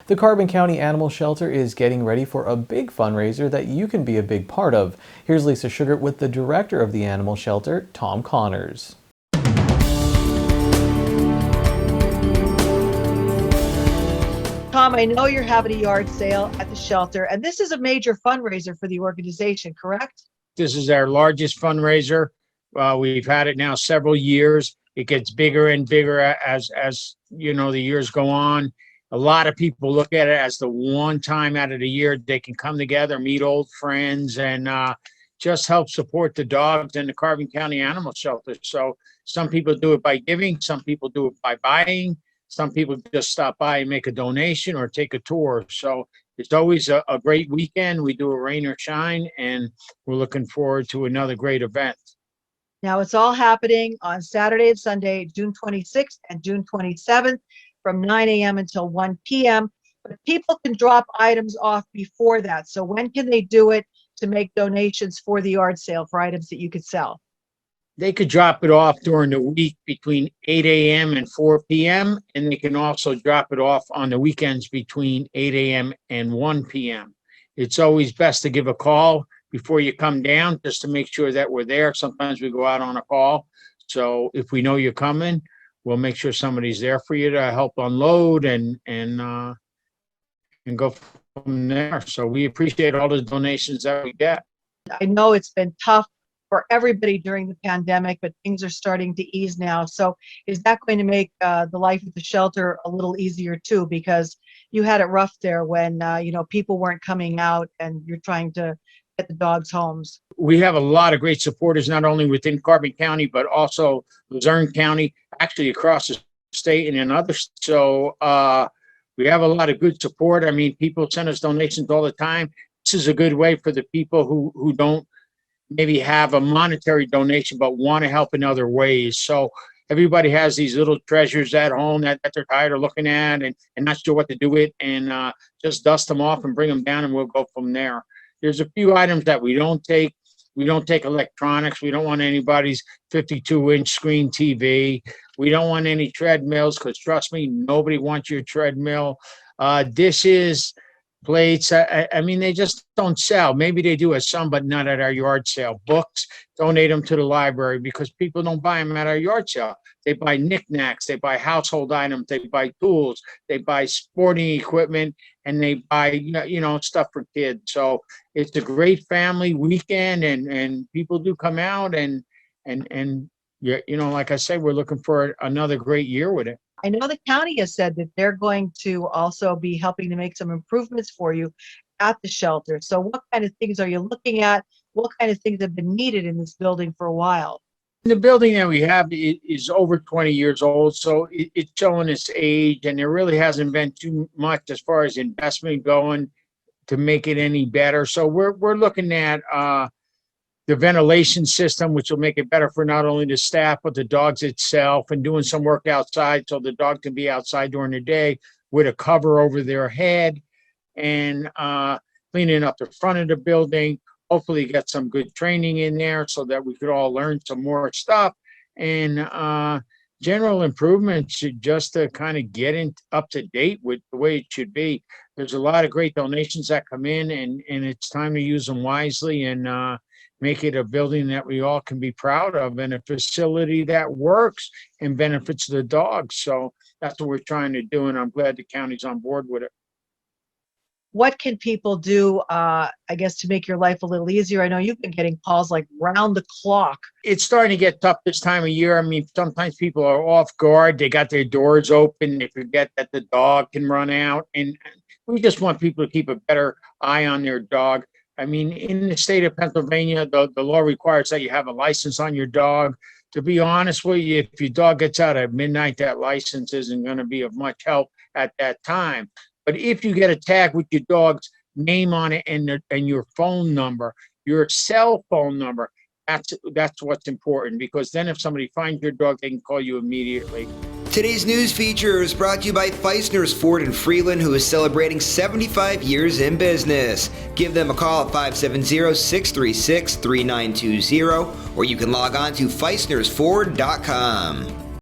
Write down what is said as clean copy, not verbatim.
The Carbon County Animal Shelter is getting ready for a big fundraiser that you can be a big part of. Here's Lisa Sugart with the director of the animal shelter, Tom Connors. Tom, I know you're having a yard sale at the shelter, and this is a major fundraiser for the organization, correct? This is our largest fundraiser. We've had it now several years. It gets bigger and bigger as you know, the years go on. A lot of people look at it as the one time out of the year they can come together, meet old friends, and just help support the dogs and the Carbon County Animal Shelter. So some people do it by giving, some people do it by buying, some people just stop by and make a donation or take a tour. So it's always a great weekend. We do a rain or shine, and we're looking forward to another great event. Now, it's all happening on Saturday and Sunday, June 26th and June 27th from 9 a.m. until 1 p.m. But people can drop items off before that. So when can they do it to make donations for the yard sale for items that you could sell? They could drop it off during the week between 8 a.m. and 4 p.m. And they can also drop it off on the weekends between 8 a.m. and 1 p.m. It's always best to give a call before you come down, just to make sure that we're there. Sometimes we go out on a call. So if we know you're coming, we'll make sure somebody's there for you to help unload and go from there. So we appreciate all the donations that we get. I know it's been tough for everybody during the pandemic, but things are starting to ease now. So is that going to make the life at the shelter a little easier too? Because you had it rough there when people weren't coming out and you're trying to get the dogs homes. We have a lot of great supporters, not only within Carbon County, but also Luzerne County, actually across the state and in others. So we have a lot of good support. I mean, people send us donations all the time. This is a good way for the people who don't maybe have a monetary donation, but want to help in other ways. So everybody has these little treasures at home that they're tired of looking at and not sure what to do with, and just dust them off and bring them down, and we'll go from there. There's a few items that we don't take. We don't take electronics. We don't want anybody's 52-inch screen TV. We don't want any treadmills, because trust me, nobody wants your treadmill. Dishes, plates, I mean, they just don't sell. Maybe they do at some, but not at our yard sale. Books, donate them to the library, because people don't buy them at our yard sale. They buy knickknacks, they buy household items, they buy tools, they buy sporting equipment, and they buy, stuff for kids. So it's a great family weekend, and people do come out, and like I said, we're looking for another great year with it. I know the county has said that they're going to also be helping to make some improvements for you at the shelter. So what kind of things are you looking at? What kind of things have been needed in this building for a while? The building that we have is over 20 years old, so it's showing its age, and there really hasn't been too much as far as investment going to make it any better. So we're looking at the ventilation system, which will make it better for not only the staff, but the dogs itself, and doing some work outside so the dog can be outside during the day with a cover over their head, and cleaning up the front of the building. Hopefully get some good training in there so that we could all learn some more stuff, and general improvements just to kind of get up to date with the way it should be. There's a lot of great donations that come in, and it's time to use them wisely and make it a building that we all can be proud of, and a facility that works and benefits the dogs. So that's what we're trying to do, and I'm glad the county's on board with it. What can people do, I guess, to make your life a little easier? I know you've been getting calls like round the clock. It's starting to get tough this time of year. I mean, sometimes people are off guard. They got their doors open. They forget that the dog can run out. And we just want people to keep a better eye on their dog. I mean, in the state of Pennsylvania, the law requires that you have a license on your dog. To be honest with you, if your dog gets out at midnight, that license isn't going to be of much help at that time. But if you get a tag with your dog's name on it and your phone number, your cell phone number, that's what's important, because then if somebody finds your dog, they can call you immediately. Today's news feature is brought to you by Feisner's Ford in Freeland, who is celebrating 75 years in business. Give them a call at 570-636-3920, or you can log on to feisnersford.com.